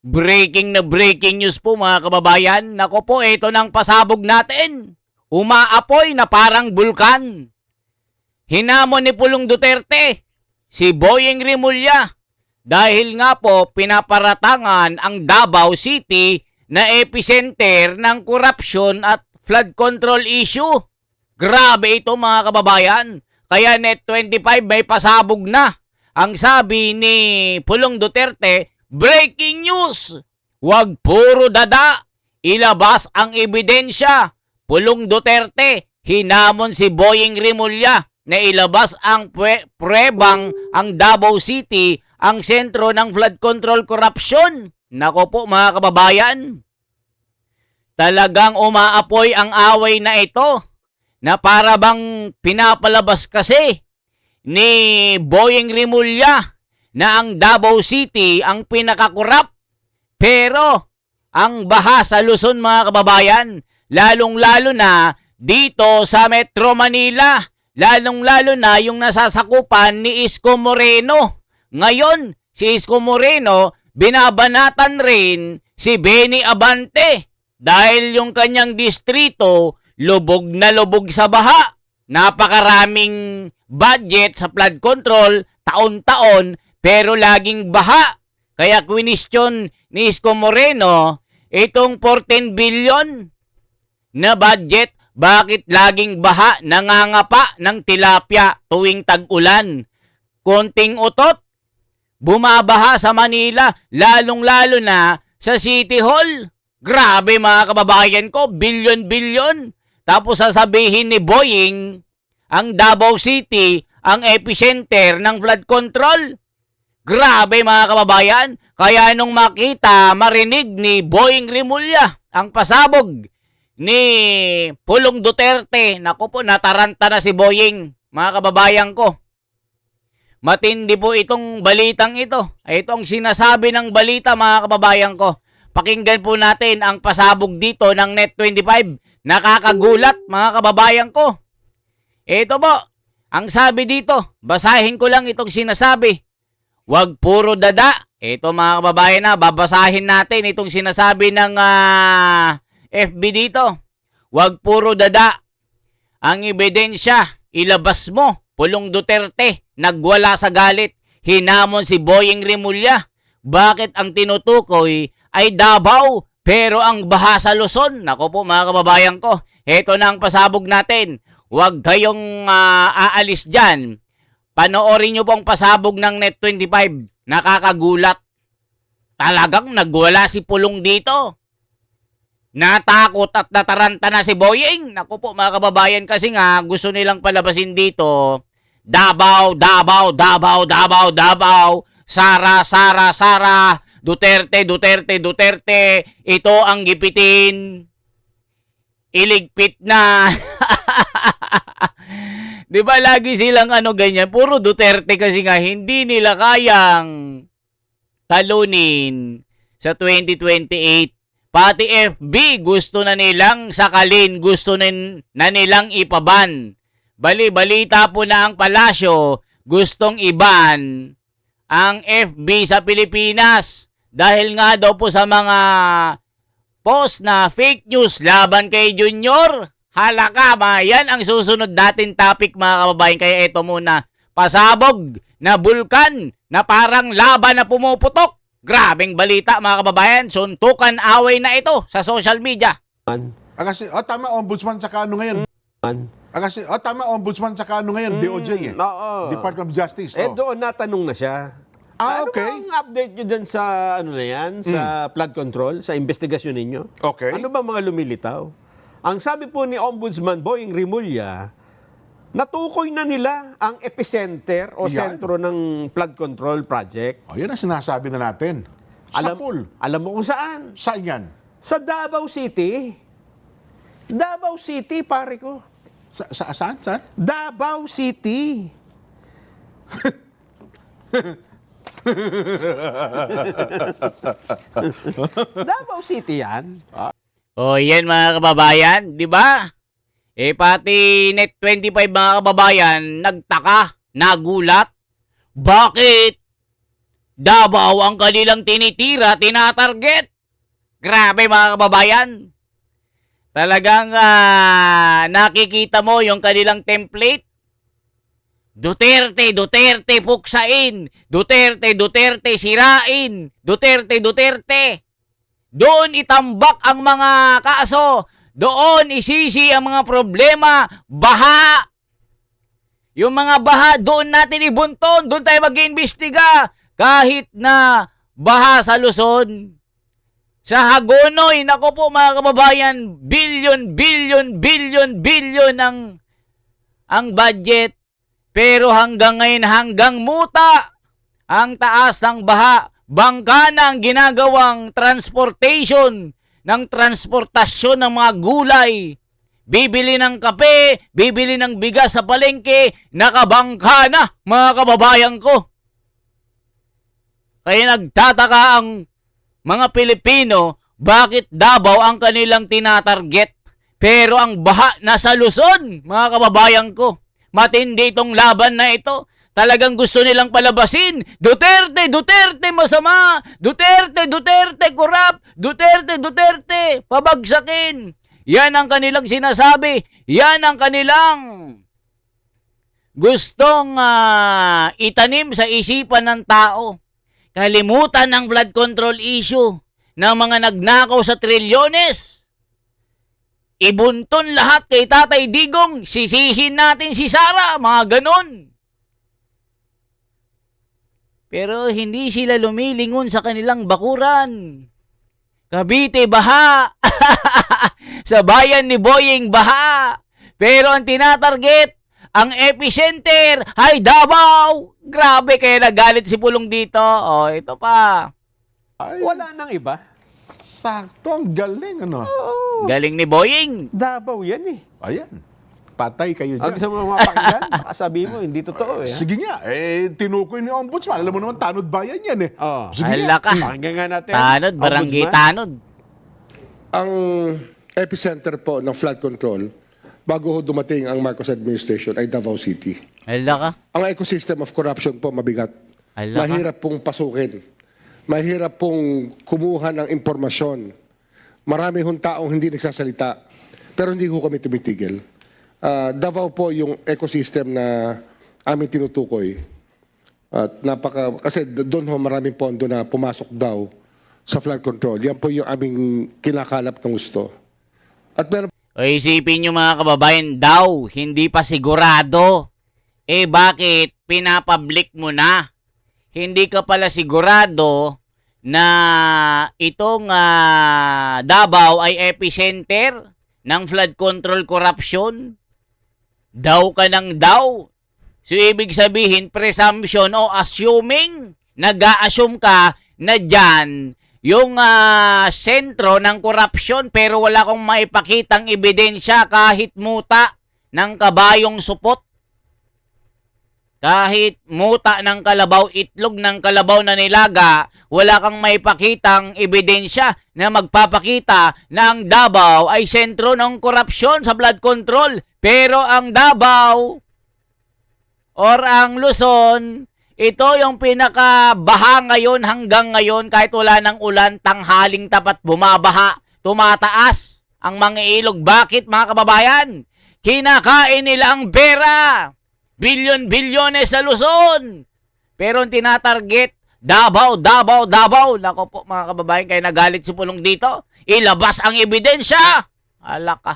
Breaking na breaking news po mga kababayan. Nako po, ito nang pasabog natin. Umaapoy na parang bulkan. Hinamon ni Pulong Duterte si Boyeng Rimulya dahil nga po pinaparatangan ang Davao City na epicenter ng korupsyon at flood control issue. Grabe ito mga kababayan. Kaya Net 25 may pasabog na. Ang sabi ni Pulong Duterte, breaking news! Huwag puro dada! Ilabas ang ebidensya! Pulong Duterte, hinamon si Boyeng Rimulya na ilabas ang prebang ang Davao City ang sentro ng flood control corruption. Nako po mga kababayan, talagang umaapoy ang away na ito na para bang pinapalabas kasi ni Boyeng Rimulya na ang Davao City ang pinakakurap. Pero ang baha sa Luzon mga kababayan, lalong-lalo na dito sa Metro Manila, lalong-lalo na yung nasasakupan ni Isko Moreno. Ngayon, si Isko Moreno, binabanatan rin si Benny Abante dahil yung kanyang distrito lubog na lubog sa baha. Napakaraming budget sa flood control taon-taon pero laging baha. Kaya question ni Isko Moreno, itong 14 billion na budget, bakit laging baha, nangangapa ng tilapia tuwing tag-ulan? Konting utot, bumabaha sa Manila, lalong-lalo na sa City Hall. Grabe mga kababayan ko, bilyon-bilyon. Tapos sasabihin ni Boyeng, ang Davao City ang epicenter ng flood control. Grabe mga kababayan. Kaya nung makita, marinig ni Boyeng Rimulya ang pasabog ni Pulong Duterte, naku po, nataranta na si Boyeng, mga kababayan ko. Matindi po itong balitang ito. Itong sinasabi ng balita mga kababayan ko. Pakinggan po natin ang pasabog dito ng Net 25. Nakakagulat mga kababayan ko. Ito po, ang sabi dito, basahin ko lang itong sinasabi. Huwag puro dada. Ito mga kababayan na, babasahin natin itong sinasabi ng FB dito. Huwag puro dada. Ang ebidensya, ilabas mo. Pulong Duterte, nagwala sa galit. Hinamon si Boyeng Rimulya. Bakit ang tinutukoy ay Davao, pero ang baha sa Luzon? Nako po mga kababayan ko, ito na ang pasabog natin. Huwag kayong aalis dyan. Panoorin nyo pong pasabog ng Net 25. Nakakagulat. Talagang nagwala si Pulong dito. Natakot at nataranta na si Boyeng. Naku po mga kababayan, kasi nga gusto nilang palabasin dito. Davao, Davao, Davao, Davao, Davao. Sara, Sara, Sara. Duterte, Duterte, Duterte. Ito ang gipitin. Iligpit na. Di ba lagi silang ganyan? Puro Duterte kasi nga hindi nila kayang talunin sa 2028. Pati FB gusto na nilang sakalin, gusto na nilang ipaban. Balita po na ang palasyo, gustong iban ang FB sa Pilipinas dahil nga daw po sa mga post na fake news laban kay Junior. Halaka ba? Yan ang susunod natin topic mga kababayan. Kaya ito muna, pasabog na bulkan na parang laba na pumuputok. Grabeng balita mga kababayan. Suntukan away na ito sa social media. Kasi, tama, ombudsman tsaka ngayon. Kasi, tama, ombudsman tsaka ngayon, DOJ eh. Oo. Department of Justice. Doon natanong na siya. Okay. Ano bang update nyo dyan sa, na yan, sa flood control, sa investigasyon ninyo? Okay. Ano ba mga lumilitaw? Ang sabi po ni Ombudsman Boyeng Rimulya, natukoy na nila ang epicenter o Yan. sentro ng flood control project. Yan ang sinasabi na natin. Sa pool. Alam mo kung saan? Saan yan? Sa Davao City. Davao City, pare ko. Saan? Davao City. Davao City yan. O yan mga kababayan, di ba? Pati Net 25 mga kababayan, nagtaka, nagulat. Bakit Davao ang kanilang tinitira, tinatarget. Grabe mga kababayan. Talagang nakikita mo yung kanilang template. Duterte, Duterte puksain. Duterte, Duterte sirain. Duterte, Duterte. Doon itambak ang mga kaso. Doon isisi ang mga problema. Baha. Yung mga baha, doon natin ibunton. Doon tayo mag-iimbestiga. Kahit na baha sa Luzon, sa Hagonoy, nako po mga kababayan, billion ang budget. Pero hanggang ngayon, hanggang muta, ang taas ng baha, bangka na ang ginagawang transportation, ng transportasyon ng mga gulay. Bibili ng kape, bibili ng bigas sa palengke, nakabangka na mga kababayan ko. Kaya nagtataka ang mga Pilipino, bakit Davao ang kanilang tinatarget? Pero ang baha nasa Luzon, mga kababayan ko. Matindi itong laban na ito. Talagang gusto nilang palabasin. Duterte, Duterte masama. Duterte, Duterte corrupt. Duterte, Duterte pabagsakin. Yan ang kanilang sinasabi. Yan ang kanilang gustong itanim sa isipan ng tao. Kalimutan ang flood control issue ng mga nagnakaw sa trilyones. Ibunton lahat kay Tatay Digong. Sisihin natin si Sara. Mga ganon. Pero hindi sila lumilingon sa kanilang bakuran. Cavite, baha. Sa bayan ni Boying, baha. Pero ang tinatarget, ang epicenter ay Davao. Grabe, kaya nagalit si Pulong dito. O, ito pa. Ay, Wala nang iba. sakto. Ang galing, ano? Galing ni Boying. Davao yan eh. Ayan. Patay kayo Ang dyan. gusto mo mapakinggan, baka sabi mo, hindi totoo eh. Sige nga, tinukoy ni Ombudsman. Alam mo naman, tanod bayan yan eh. Oh. Sige Hala nga. ka. Pakinggan nga natin. Tanod, barangay Ombudsman. tanod. Ang epicenter po ng flood control bago ho dumating ang Marcos administration ay Davao City. Hala ka. Ang ecosystem of corruption po mabigat. Hala ka. Mahirap pong pasukin. Mahirap pong kumuha ng impormasyon. Marami hong taong hindi nagsasalita. Pero hindi ho kami tumitigil. Davao po yung ecosystem na aming tinutukoy. At kasi doon ho maraming pondo na pumasok daw sa flood control. Yan po yung aming kinakalap ng gusto. At meron O isipin nyo mga kababayan, daw, hindi pa sigurado. Eh bakit pinapublic mo na? Hindi ka pala sigurado na itong Davao ay epicenter ng flood control corruption? Daw ka ng daw. So ibig sabihin, presumption o assuming, nag-a-assume ka na dyan yung sentro ng corruption pero wala kong maipakitang ebidensya kahit muta ng kabayong supot. Kahit muta ng kalabaw, itlog ng kalabaw na nilaga, wala kang maipakitang ebidensya na magpapakita na ang Davao ay sentro ng korupsyon sa blood control. Pero ang Davao or ang Luzon, ito yung pinakabaha ngayon hanggang ngayon kahit wala ng ulan, tanghaling tapat bumabaha, tumataas ang mga ilog. Bakit mga kababayan? Kinakain nila ang pera. Bilyon-bilyones sa Luzon. Pero ang tinatarget, Davao, Davao, Davao. Nako po mga kababayan, kaya nagalit si Pulong dito. Ilabas ang ebidensya. Ala ka.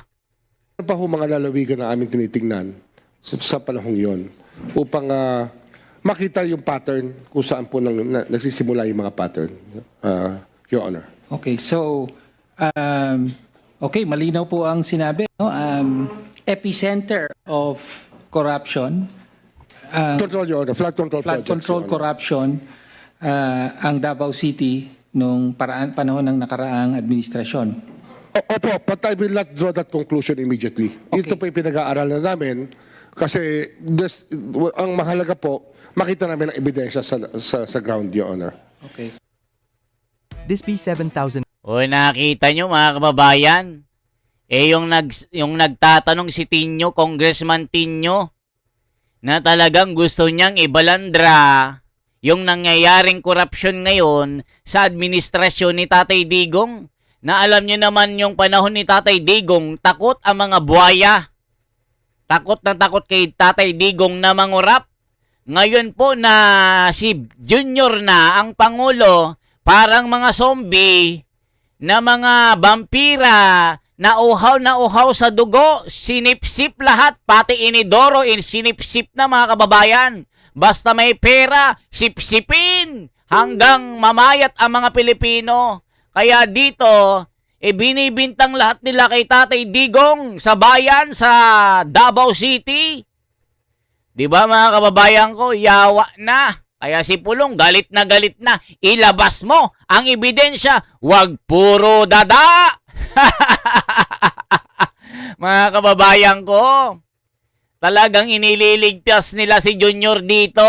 pa ho mga lalawigan na aming tinitingnan sa panahong yon upang makita yung pattern kung saan po nagsisimula yung mga pattern, Your Honor. Okay, so, okay, malinaw po ang sinabi. No? Epicenter of corruption, Control, Your Honor. Flood control flood projects, control Your Honor. corruption, ang Davao City nung panahon ng nakaraang administrasyon. Opo, but I will not draw that conclusion immediately. Okay. Ito po yung pinag-aaralan namin kasi ang mahalaga po, makita namin ang ebidensya sa ground, Your Honor. Okay. This B7000 O nakita nyo mga kababayan, yung nagtatanong si Tinyo, Congressman Tinyo, na talagang gusto niyang ibalandra yung nangyayaring korupsyon ngayon sa administrasyon ni Tatay Digong. Na alam niyo naman yung panahon ni Tatay Digong, takot ang mga buhaya. Takot na takot kay Tatay Digong na mangurap. Ngayon po na si Junior na ang Pangulo, parang mga zombie na mga vampira na uhaw sa dugo, sinipsip lahat, pati inidoro, sinipsip na mga kababayan. Basta may pera, sipsipin hanggang mamayat ang mga Pilipino. Kaya dito, binibintang lahat nila kay Tatay Digong sa bayan sa Davao City. Di ba mga kababayan ko, yawa na. Kaya si Pulong, galit na. Ilabas mo ang ebidensya, wag puro dada. Mga kababayan ko, talagang inililigtas nila si Junior dito.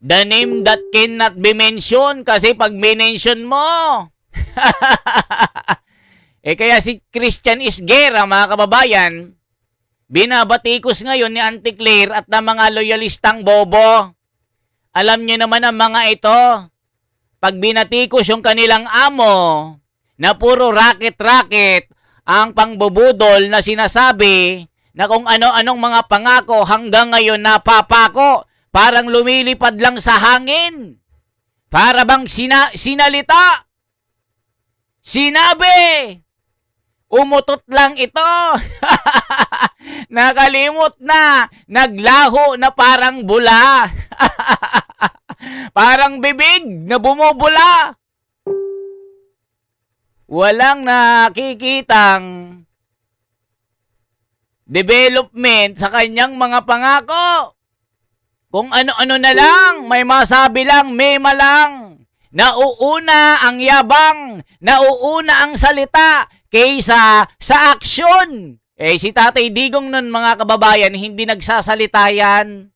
The name that cannot be mentioned kasi pag minention mo. Kaya si Christian Isguera, mga kababayan, binabatikos ngayon ni Auntie Claire at ng mga loyalistang bobo. Alam niyo naman ang mga ito, pag binatikos yung kanilang amo, na puro racket-racket ang pangbubudol na sinasabi na kung ano-anong mga pangako hanggang ngayon napapako. Parang lumilipad lang sa hangin. Para bang sinalita. Sinabi. Umutot lang ito. Nakalimot na. Naglaho na parang bula. Parang bibig na bumubula. Walang nakikitang development sa kanyang mga pangako. Kung ano-ano na lang, may masabi lang, mema lang. Nauuna ang yabang, nauuna ang salita, kaysa sa aksyon. Si Tatay Digong nun, mga kababayan, hindi nagsasalita yan.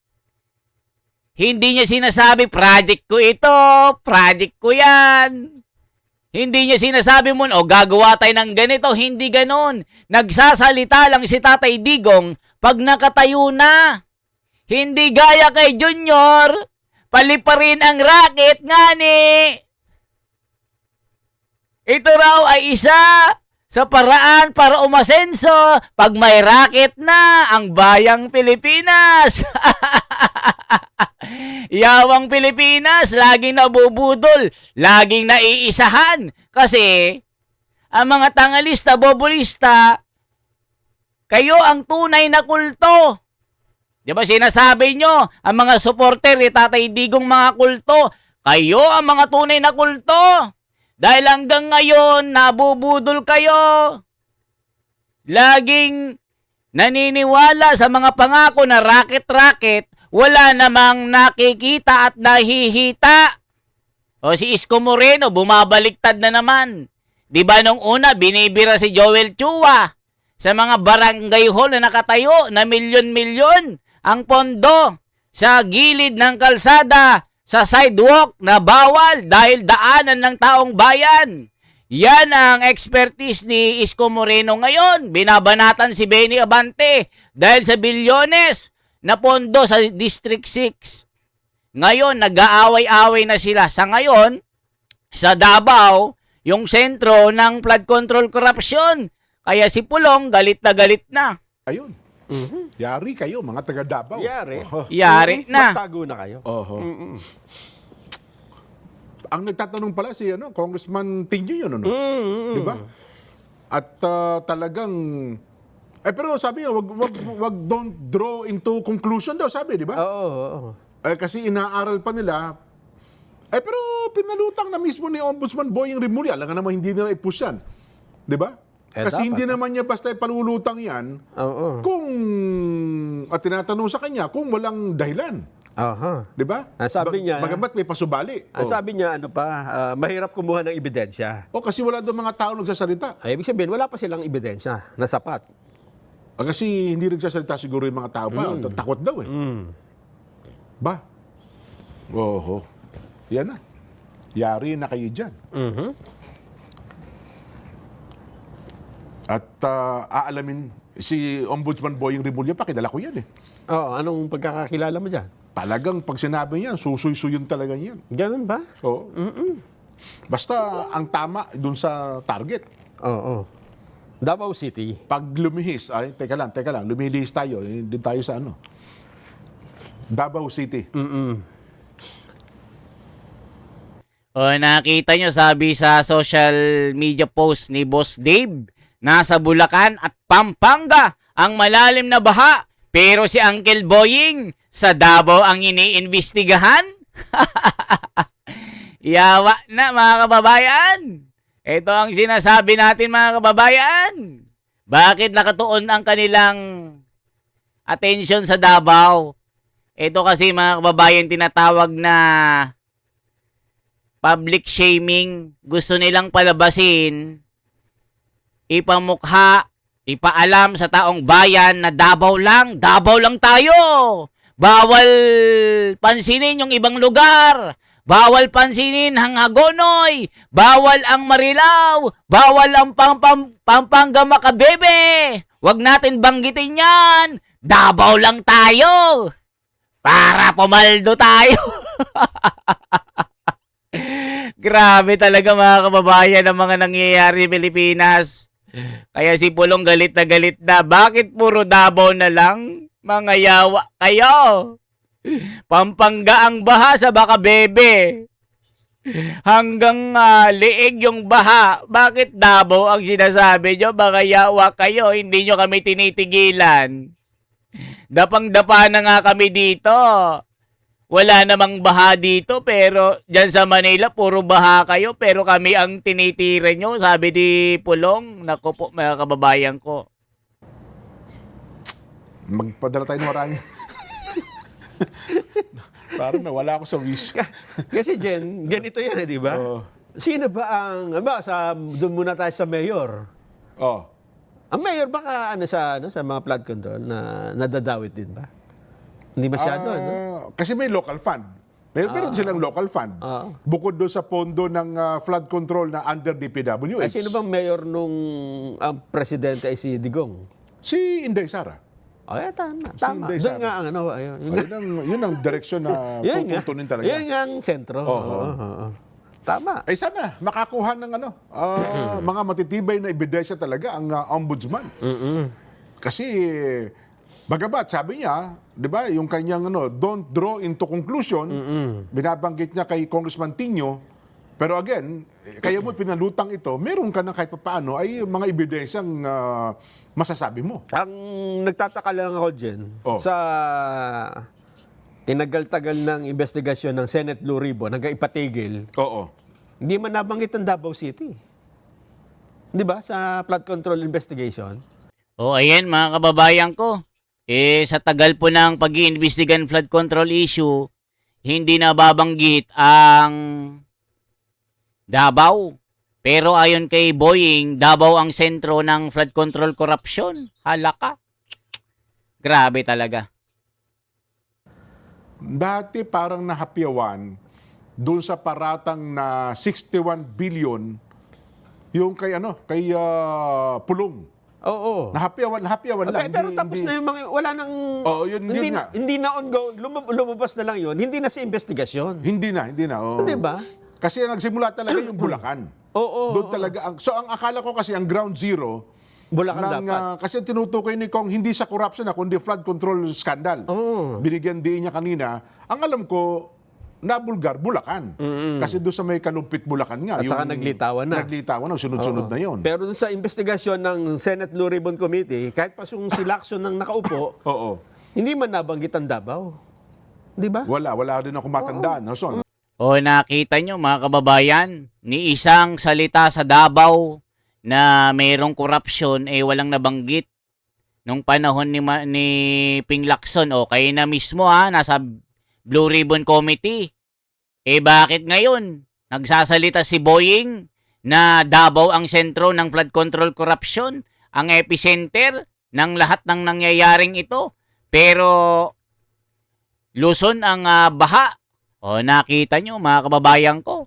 Hindi niya sinasabi, project ko ito, project ko yan. Hindi niya sinasabi mo, gagawa tayo ng ganito, hindi ganon. Nagsasalita lang si Tatay Digong pag nakatayo na. Hindi gaya kay Junior, paliparin ang racket nga ni. Ito raw ay isa sa paraan para umasenso pag may racket na ang bayang Pilipinas. Yawang Pilipinas, laging nabubudol, laging naiisahan. Kasi ang mga tangalista, bobolista, kayo ang tunay na kulto. Di ba sinasabi nyo, ang mga supporter ni Tatay Digong mga kulto, kayo ang mga tunay na kulto. Dahil hanggang ngayon, nabubudol kayo. Laging naniniwala sa mga pangako na racket-racket, wala namang nakikita at nahihita. O si Isko Moreno, bumabaliktad na naman. Di ba nung una, binibira si Joel Chua sa mga barangay hall na nakatayo na milyon-milyon ang pondo sa gilid ng kalsada, sa sidewalk na bawal dahil daanan ng taong bayan. Yan ang expertise ni Isko Moreno ngayon. Binabanatan si Benny Abante dahil sa bilyones na pondo sa District 6. Ngayon, nag-aaway-away na sila. Sa ngayon, sa Davao, yung sentro ng flood control corruption. Kaya si Pulong, galit na galit na. Ayun. Yari kayo, mga taga Davao. Yari. Yari na. Magtago na kayo. Ang nagtatanong pala si Congressman Tingyo yun, di ba? At talagang pero sabi niya, wag don't draw into conclusion daw, sabi, di ba? Oo. Kasi inaaral pa nila. Pero pinalutang na mismo ni Ombudsman Boying Rimulya. Alam nga naman hindi nila i-push yan. Di ba? Kasi dapat, hindi naman niya basta palulutang yan kung at tinatanong sa kanya kung walang dahilan. Di ba? Ang sabi niya, bagamat may pasubali. Ang sabi niya, mahirap kumuha ng ebidensya. Kasi wala doon mga tao nagsasalita. Ay, ibig sabihin, wala pa silang ebidensya na sapat. Kasi hindi nagsasalita siguro yung mga tao pa. Takot daw eh. Ba? Oho. Yan na. Yari na kayo dyan. At aalamin, si Ombudsman Boying Rimulya, pakilala ko yan eh. Oo, anong pagkakakilala mo dyan? talagang pag sinabi niyan, susuy-suyon talaga niyan. Ganun ba? Oo. Basta ang tama dun sa target. Oo. Davao City. Pag lumihis, ay, teka lang, lumilihis tayo, hindi tayo sa ano. Davao City. O nakita nyo, sabi sa social media post ni Boss Dave, nasa Bulacan at Pampanga ang malalim na baha. Pero si Uncle Boying sa Davao ang iniimbestigahan. Yawa na mga kababayan. Ito ang sinasabi natin mga kababayan. Bakit nakatuon ang kanilang attention sa Davao? Ito kasi mga kababayan tinatawag na public shaming. Gusto nilang palabasin, ipamukha, ipaalam sa taong bayan na Davao lang tayo. Bawal pansinin yung ibang lugar. Bawal pansinin ang Hagonoy. Bawal ang Marilao. Bawal ang Pampanga Makabebe. Huwag natin banggitin yan. Davao lang tayo. Para pumaldo tayo. Grabe talaga mga kababayan ang mga nangyayari sa Pilipinas. Kaya si Pulong galit na. Bakit puro Davao na lang? Mga yawa kayo. Pampanga ang baha sa Makabebe. Hanggang liig yung baha. Bakit Davao ang sinasabi nyo? Mga yawa kayo. Hindi nyo kami tinitigilan. Dapang-dapa na nga kami dito. Wala namang baha dito, pero dyan sa Manila, puro baha kayo, pero kami ang tinitira nyo, sabi ni Pulong. Naku po, mga kababayan ko. Magpadala tayo ng marami. Parang nawala ako sa wish. Kasi Jen, ganito yan, di ba? Oo. Sino ba ang, doon muna tayo sa mayor. Oh. Ang mayor baka sa mga flood control na nadadawit din ba? Hindi masyado, no? Kasi may local fund. Meron silang local fund. Bukod doon sa pondo ng flood control na under DPWH. Ay, sino bang mayor nung ang presidente ay si Digong? Si Inday Sara. Ay, tama. Inday Doon Sara. nga ang ayun. Yun ang direksyon na pupuntunin talaga. Yun nga ang sentro. Oo. Tama. Ay sana, makakuha ng mga matitibay na ebidensya talaga ang ombudsman. Kasi, bagamat sabi niya, di ba, yung kanyang don't draw into conclusion, binabanggit niya kay Congressman Tinio, pero again, kaya mo pinalutang ito, meron ka na kahit paano ay mga ebidensyang masasabi mo. Ang nagtataka lang ako, Jen, sa tinagal-tagal ng investigasyon ng Senate Blue Ribbon, hanggang ipatigil, Oo. hindi man nabanggit ang Davao City. Di ba? Sa flood control investigation. O ayan mga kababayan ko. Sa tagal po ng pag-iimbestigan flood control issue, hindi na babanggit ang Davao. Pero ayon kay Boying, Davao ang sentro ng flood control corruption. Hala ka. Grabe talaga. Dati parang nahapyawan doon sa paratang na 61 billion yung kay Pulong. Oo. Nahapyawan lang. Pero tapos na yung mga, wala nang, yun nga. hindi na ongoing, lumabas na lang yun, hindi na sa investigasyon. Hindi na. Oo. Di ba? Kasi nagsimula talaga yung Bulacan. Oo. Doon talaga. So ang akala ko kasi ang ground zero, Bulacan dapat. kasi ang tinutukoy ni Kong, hindi sa corruption kundi flood control scandal. Binigyan din niya kanina. Ang alam ko, nabulgar, Bulacan. Kasi doon sa may Kalumpit, Bulacan nga. At saka naglitawan na. Naglitawan na, sunod-sunod na yon. Pero dun sa investigasyon ng Senate Blue Ribbon Committee, kahit pa yung si Lacson ng nakaupo, Oo. hindi man nabanggit ang Davao. Di ba? Wala din ako matandaan. No? So, O nakita nyo mga kababayan, ni isang salita sa Davao na mayroong korupsyon walang nabanggit nung panahon ni Ping Lacson. O kayo na mismo nasa Blue Ribbon Committee. Bakit ngayon nagsasalita si Boying na Davao ang sentro ng flood control corruption, ang epicenter ng lahat ng nangyayaring ito? Pero Luzon ang baha. O nakita nyo mga kababayan ko.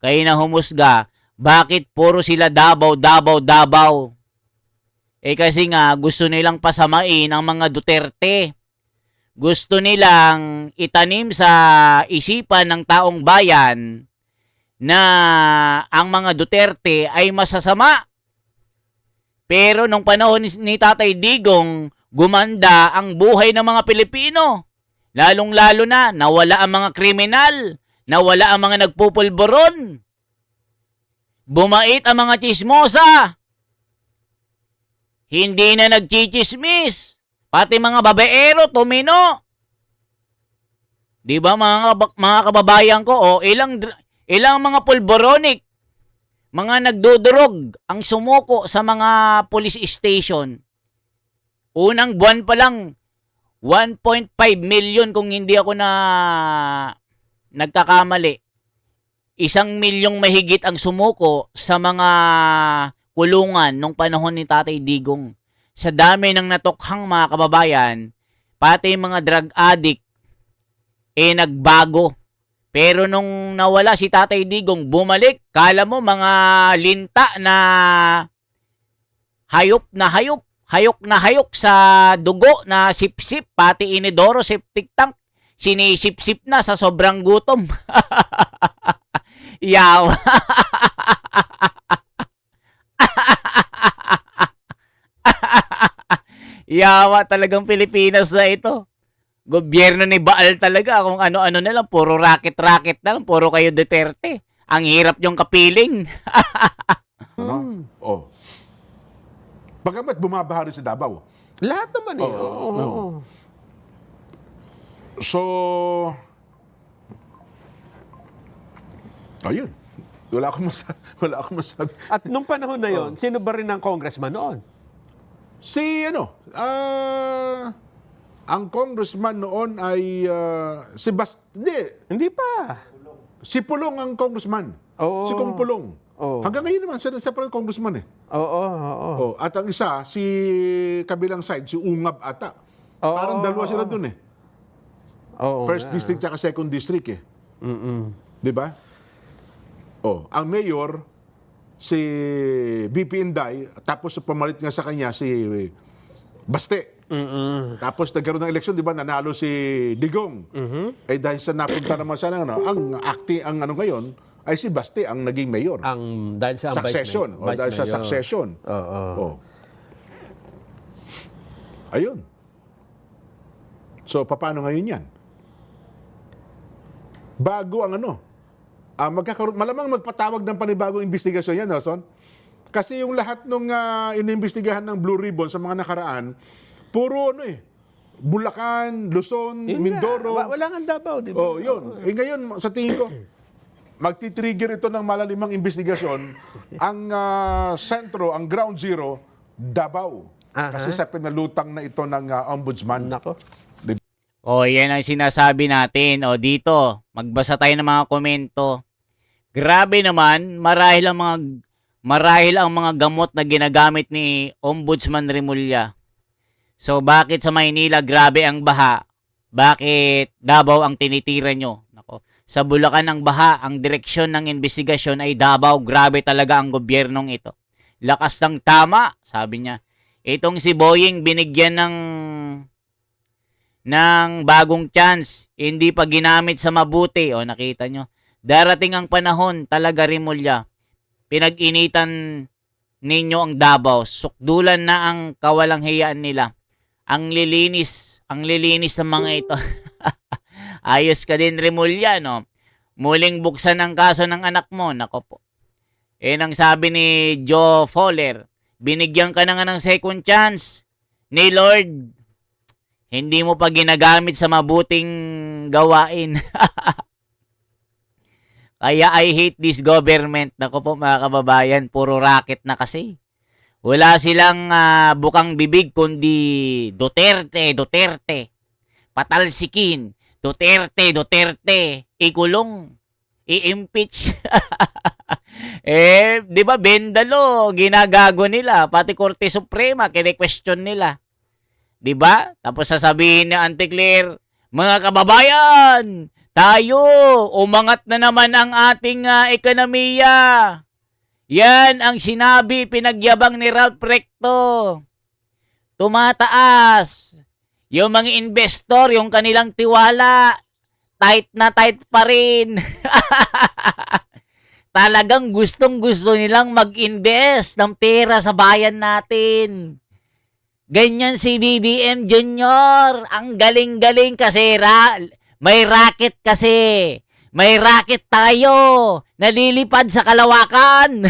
Kayo na humusga, bakit puro sila Davao? Kasi nga gusto nilang pasamain ang mga Duterte. gusto nilang itanim sa isipan ng taong bayan na ang mga Duterte ay masasama. Pero nung panahon ni Tatay Digong, gumanda ang buhay ng mga Pilipino. Lalong-lalo na, nawala ang mga kriminal, nawala ang mga nagpupulburon. Bumait ang mga chismosa. Hindi na nagchichismis. Pati mga babaero, tumino. Di ba mga kababayan ko, ilang mga pulboronic, mga nagdudurog ang sumuko sa mga police station. Unang buwan pa lang, 1.5 million kung hindi ako nagkakamali. 1 milyong mahigit ang sumuko sa mga kulungan nung panahon ni Tatay Digong. Sa dami ng natukhang mga kababayan, pati mga drug addict, nagbago. Pero nung nawala si Tatay Digong, bumalik. Kala mo mga linta na hayop na hayok sa dugo na sipsip, pati inidoro, septic tank, sinisipsip na sa sobrang gutom. Yawa. Yawa talagang Pilipinas na ito. Gobyerno ni Baal talaga, kung ano-ano na lang, puro racket-racket na lang, puro kayo Duterte. Ang hirap yung kapiling. No? Oh. Bagamat bumabaha rin sa Davao. Lahat naman eh. Oo. So, ayun. Wala akong masabi. At nung panahon na yon, sino ba rin ang congressman noon? Si ang congressman noon ay Hindi pa. si Pulong ang congressman. Oo. Si Kong Pulong. Oo. Hanggang ngayon naman, siya pa rin congressman eh. Oo. Oh, at ang isa, si kabilang side, si Ungab ata. Oo. Parang dalawa sila dun eh. Oo. First district tsaka second district eh. Di ba? Oh, ang mayor, si BP Inday, tapos pamalit nga sa kanya si Baste. Tapos nagkaroon ng eleksyon, di ba, nanalo si Digong. Eh dahil sa napunta naman sana, ang ano ngayon, ay si Baste ang naging mayor. Dahil sa Succession. O, dahil sa succession. Oo. Oh. Ayun. So, paano ngayon yan? Bago ang malamang magpatawag ng panibagong investigasyon yan, Nelson. Kasi yung lahat nung inimbestigahan ng Blue Ribbon sa mga nakaraan, puro Bulacan, Luzon, Mindoro. Wala nga Davao, di ba? Oh, yun. Ngayon, sa tingin ko, magti-trigger ito ng malalimang investigasyon. Ang sentro, ang ground zero, Davao. Kasi sa pinalutang na ito ng ombudsman. Nako. O, yan ang sinasabi natin. O, dito, magbasa tayo ng mga komento. Grabe naman, marahil ang mga gamot na ginagamit ni Ombudsman Remulla. So, bakit sa Maynila grabe ang baha? Bakit Davao ang tinitira nyo? Nako. Sa Bulacan ang baha, ang direksyon ng investigasyon ay Davao. Grabe talaga ang gobyernong ito. Lakas ng tama, sabi niya. Itong si Boying binigyan ng bagong chance, hindi pa ginamit sa mabuti. O, nakita nyo. Darating ang panahon, talaga Remulla. Pinag-initan ninyo ang Davao. Sukdulan na ang kawalanghiyaan nila. Ang lilinis ng mga ito. Ayos ka din, Remulla, no? Muling buksan ang kaso ng anak mo. Nako po. Ang sabi ni Joe Fowler, binigyan ka na nga ng second chance ni Lord. Hindi mo pa ginagamit sa mabuting gawain. Kaya I hate this government. Nako po mga kababayan, puro racket na kasi. Wala silang bukang bibig kundi Duterte. Patalsikin. Duterte. Ikulong. I-impeach. Di ba, Bendalo, ginagago nila. Pati Korte Suprema, kine-question nila. Di ba? Tapos sasabihin ni Auntie Claire, mga kababayan, tayo, umangat na naman ang ating ekonomiya. Yan ang sinabi, pinagyabang ni Ralph Recto. Tumataas. Yung mga investor, yung kanilang tiwala, tight na tight pa rin. Talagang gustong-gusto nilang mag-invest ng pera sa bayan natin. Ganyan si BBM Jr. Ang galing-galing kasi may racket kasi. May racket tayo. Nalilipad sa kalawakan.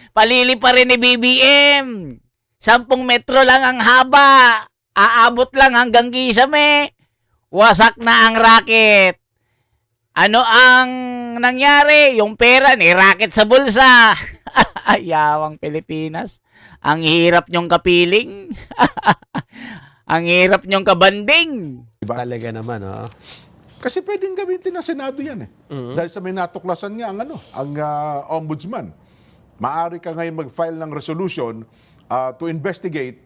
Palili pa rin ni BBM. 10 metro lang ang haba. Aabot lang hanggang Gisame. Wasak na ang racket. Ano ang nangyari? Yung pera ni racket sa bulsa. Yawang Pilipinas. Ang hirap nyong kapiling. Ang hirap nyong kabanding. Talaga naman, oh. Kasi pwedeng gamitin ng Senado yan eh. Dahil sa may natuklasan nga ang ombudsman. Maaari ka ngayon mag-file ng resolution to investigate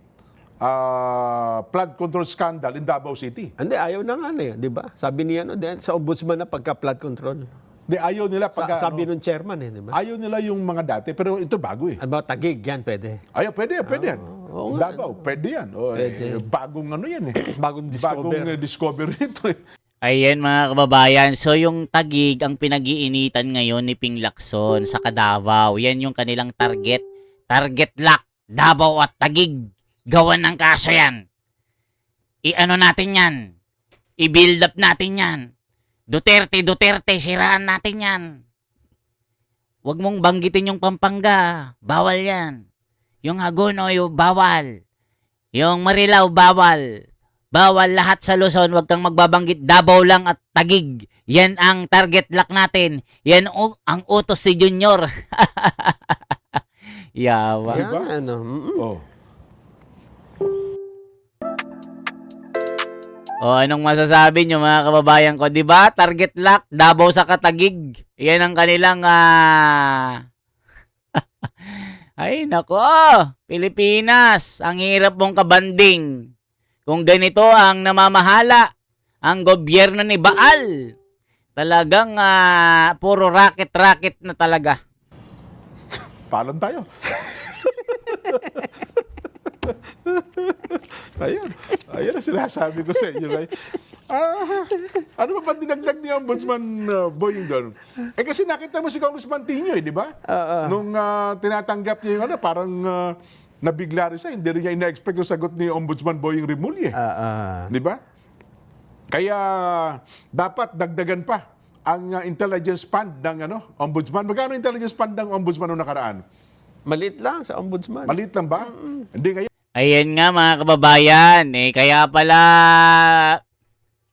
flood control scandal in Davao City. Hindi, ayaw na nga eh, di ba? Sabi niya sa ombudsman na pagka-flood control. Di ayaw nila Sabi nung chairman di ba? ayaw nila yung mga dati, pero ito bago eh. Ano ba, Tagig, yan pwede. Ayaw, pwede yan. oo nga. Davao, pwede yan. Bagong ano yan eh. Bagong discover. Discover ito eh. Ayan mga kababayan, so yung Tagig ang pinag-iinitan ngayon ni Ping Lacson sa Davao. Yan yung kanilang target. Target lock, Davao at Tagig. Gawan ng kaso yan. I-ano natin yan. I-build up natin yan. Duterte, siraan natin yan. Huwag mong banggitin yung Pampanga. Bawal yan. Yung Hagonoy, bawal. Yung Marilao, bawal. Bawal lahat sa Luzon. Huwag kang magbabanggit. Davao lang at Tagig. Yan ang target lock natin. Yan ang utos si Junior. Yawa. Yan, Diba? ano. Oh. O anong masasabi nyo mga kababayan ko? Diba? Target lock, Davao sa Katagig. Yan ang kanilang ay nako, Pilipinas. Ang hirap mong kabanding. Kung ganito ang namamahala ang gobyerno ni Baal. Talagang puro racket na talaga. Palon tayo. Ayun ang sinasabi ko sa inyo. Ano ba dinagdag ni Ombudsman Boying doon? Kasi nakita mo si Congressman Tino di ba? Nung tinatanggap niya yung parang nabigla rin siya. Hindi rin niya ina-expect yung sagot ni Ombudsman Boying Rimulye. Di ba? Kaya dapat dagdagan pa ang intelligence fund ng Ombudsman. Magkano intelligence fund ng Ombudsman noong nakaraan? Maliit lang sa ombudsman. Maliit lang ba? Hindi ngayon. Ayan nga mga kababayan, kaya pala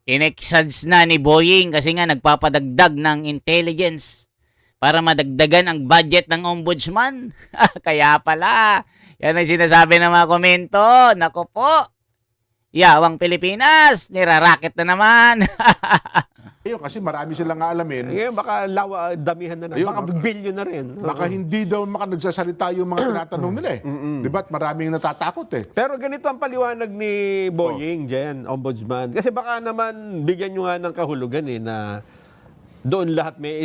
inexads na ni Boying kasi nga nagpapadagdag ng intelligence para madagdagan ang budget ng ombudsman. Kaya pala, yan ang sinasabi ng mga komento. Nako po, yawang Pilipinas, niraraket na naman. Ayun, kasi marami silang aalamin. Ngayon, baka damihan na Ayun, baka billion na rin. Baka hindi daw nagsasalita yung mga tinatanong nila eh. Di ba? At maraming natatakot eh. Pero ganito ang paliwanag ni Boying dyan, ombudsman. Kasi baka naman bigyan nyo nga ng kahulugan na doon lahat may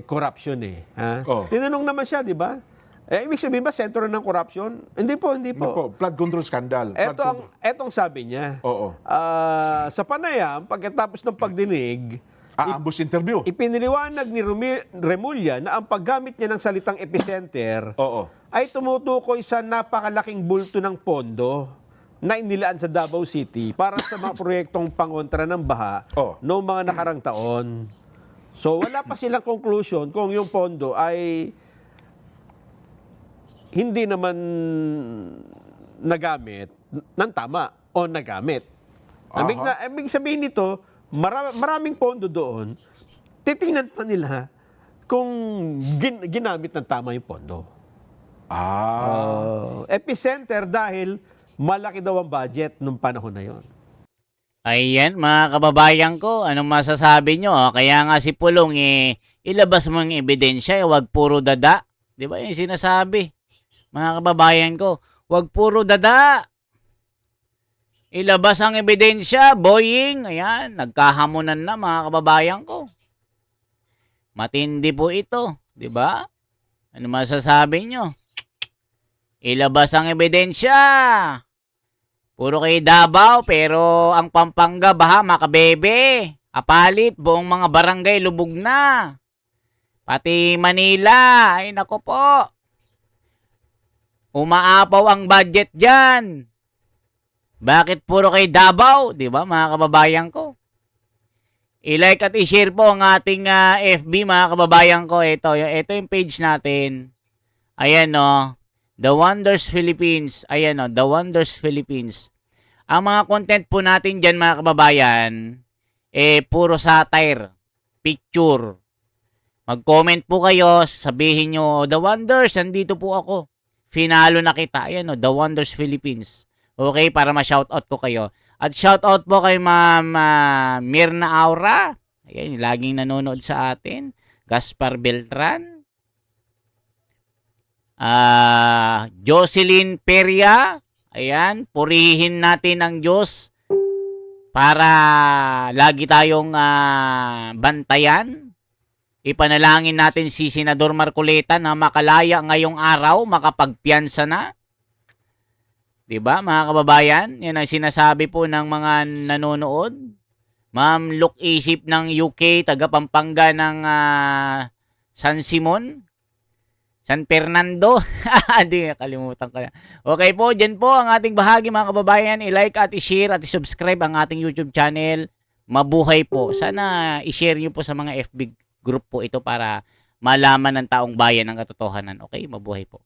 corruption eh. Ha? Oh. Tinanong naman siya, di ba? Ibig sabihin ba sentro ng corruption? Hindi po. Flood control scandal. Etong sabi niya. Oo. Sa panayam, pagkatapos ng pagdinig, Ambush interview. ipiniliwanag ni Remulla na ang paggamit niya ng salitang epicenter Oo. ay tumutukoy sa napakalaking bulto ng pondo na inilaan sa Davao City para sa mga proyektong pangontra ng baha noong mga nakarang taon. So wala pa silang conclusion kung yung pondo ay hindi naman nagamit ng tama o nagamit. Ibig sabihin nito, maraming pondo doon, titingnan pa nila kung ginamit ng tama yung pondo. Epicenter dahil malaki daw ang budget nung panahon na yon. Ayan mga kababayan ko, anong masasabi nyo? Kaya nga si Pulong ilabas mo yung ebidensya, wag puro dada. Di ba yung sinasabi? Mga kababayan ko, wag puro dada. Ilabas ang ebidensya, Boying. Ayan, nagkahamunan na mga kababayan ko. Matindi po ito, di ba? Ano masasabi nyo? Ilabas ang ebidensya. Puro kay Davao, pero ang Pampanga, baha, makabebe. Apalit, buong mga barangay lubog na. Pati Manila, ay nako po. Umaapaw ang budget dyan. Bakit puro kay Davao? Di ba mga kababayan ko? I-like at i-share po ang ating FB mga kababayan ko. Ito yung page natin. Ayan no. The Wonders Philippines. Ayan no. The Wonders Philippines. Ang mga content po natin dyan mga kababayan, puro satire. Picture. Mag-comment po kayo. Sabihin nyo, The Wonders, nandito po ako. Finalo na kita. Ayan no. The Wonders Philippines. Okay, para ma-shoutout ko kayo. At shoutout po kay Ma'am Mirna Aura. Ayan, laging nanonood sa atin. Gaspar Beltran. Jocelyn Peria. Ayan, purihin natin ang Diyos para lagi tayong bantayan. Ipanalangin natin si Senador Marcoleta na makalaya ngayong araw, makapagpiyansa na. Diba, mga kababayan? Yan ang sinasabi po ng mga nanonood. Ma'am Look Isip ng UK, taga Pampanga ng San Simon. San Fernando. Hindi, kalimutan ko na. Okay po, dyan po ang ating bahagi mga kababayan. I-like at i-share at i-subscribe ang ating YouTube channel. Mabuhay po. Sana i-share nyo po sa mga FB group po ito para malaman ng taong bayan ang katotohanan. Okay, mabuhay po.